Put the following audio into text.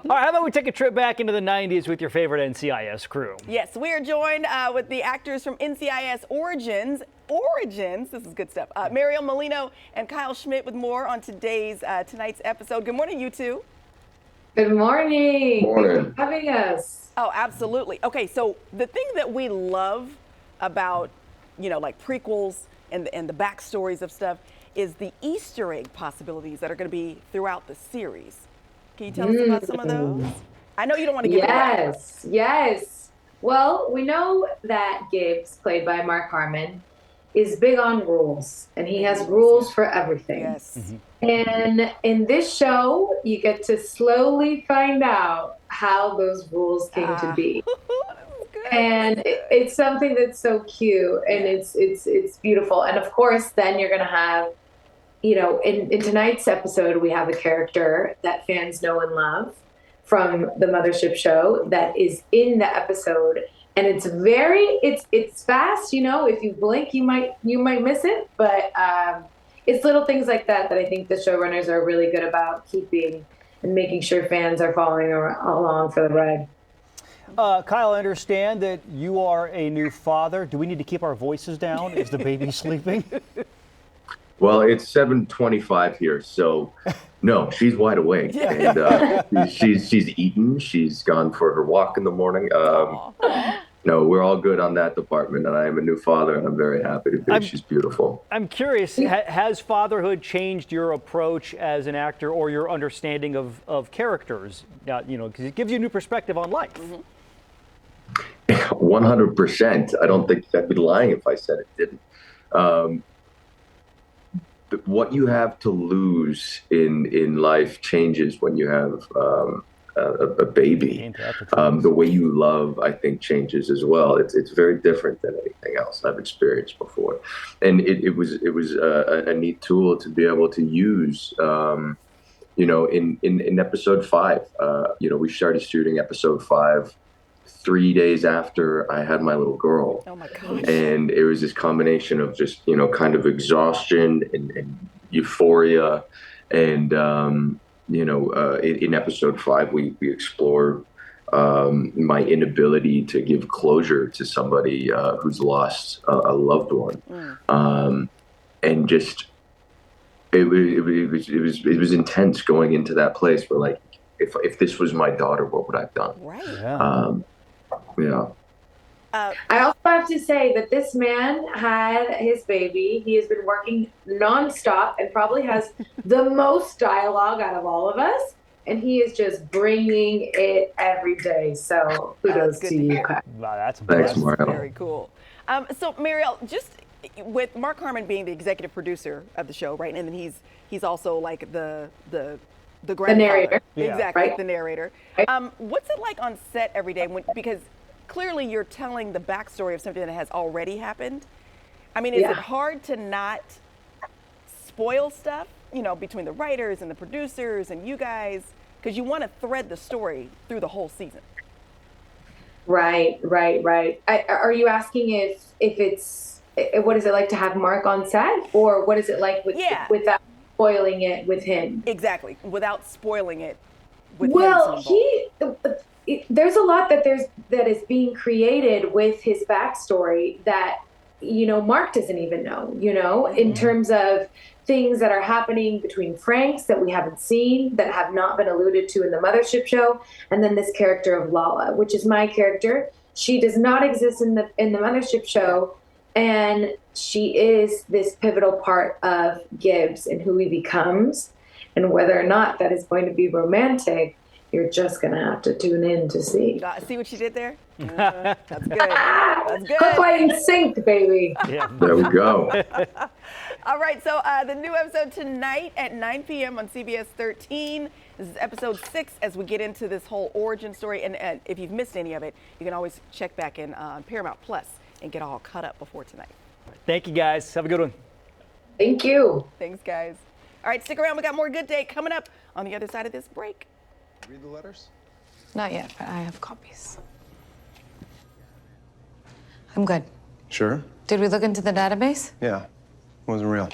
All right, how about we take a trip back into the 90s with your favorite NCIS crew? Yes, we are joined with the actors from NCIS Origins. This is good stuff. Mariel, Molino, and Kyle Schmid with more on tonight's episode. Good morning, you two. Good morning. Morning. Thanks for having us. Oh, absolutely. Okay, so the thing that we love about, like prequels and the backstories of stuff is the Easter egg possibilities that are going to be throughout the series. Can you tell us about some of those? I know you don't want to give it away. Yes. Well, we know that Gibbs, played by Mark Harmon, is big on rules, and he has rules for everything. Yes. And in this show, you get to slowly find out how those rules came to be. And it's something that's so cute, and it's beautiful. And of course, then you're going to have, in tonight's episode, we have a character that fans know and love from the Mothership show that is in the episode. And it's fast, if you blink, you might miss it. But it's little things like that I think the showrunners are really good about keeping and making sure fans are following along for the ride. Kyle, I understand that you are a new father. Do we need to keep our voices down? Is the baby sleeping? Well, it's 7:25 here, so no, she's wide awake, and she's eaten. She's gone for her walk in the morning. No, we're all good on that department, and I am a new father, and I'm very happy to be. She's beautiful. I'm curious, has fatherhood changed your approach as an actor or your understanding of characters? Because it gives you a new perspective on life. 100%. I don't think I'd be lying if I said it didn't. What you have to lose in life changes when you have a baby. The way you love, I think, changes as well. It's very different than anything else I've experienced before, and it was a neat tool to be able to use. In episode 5, we started shooting episode 5 3 days after I had my little girl. Oh my gosh. And it was this combination of just, kind of exhaustion and euphoria. And, in episode 5, we explored my inability to give closure to somebody who's lost a loved one. And just, it was intense going into that place where, like, if this was my daughter, what would I have done? Right. Yeah. I also have to say that this man had his baby. He has been working nonstop and probably has the most dialogue out of all of us. And he is just bringing it every day. So kudos to you. Wow, Thanks, Mariel. Very cool. So Mariel, just with Mark Harmon being the executive producer of the show, right? And then he's also like the grandfather. The narrator. Exactly, right? The narrator. What's it like on set every day? Because clearly you're telling the backstory of something that has already happened. I mean, is it hard to not spoil stuff, between the writers and the producers and you guys? Because you want to thread the story through the whole season. Right. Are you asking if it's, what is it like to have Mark on set? Or what is it like without spoiling it with him? Exactly, without spoiling it with him. There's a lot that is being created with his backstory that Mark doesn't even know, in terms of things that are happening between Franks that we haven't seen, that have not been alluded to in the Mothership show, and then this character of Lala, which is my character. She does not exist in the Mothership show, and she is this pivotal part of Gibbs and who he becomes, and whether or not that is going to be romantic, you're just going to have to tune in to see. See what you did there? That's good. That's good. Hook, line, and sync, baby. Yeah. There we go. All right, so the new episode tonight at 9 p.m. on CBS 13. This is episode 6 as we get into this whole origin story. And if you've missed any of it, you can always check back in on Paramount Plus and get all caught up before tonight. Thank you, guys. Have a good one. Thank you. Thanks, guys. All right, stick around. We got more Good Day coming up on the other side of this break. Read the letters? Not yet, but I have copies. I'm good. Sure. Did we look into the database? Yeah. Wasn't real.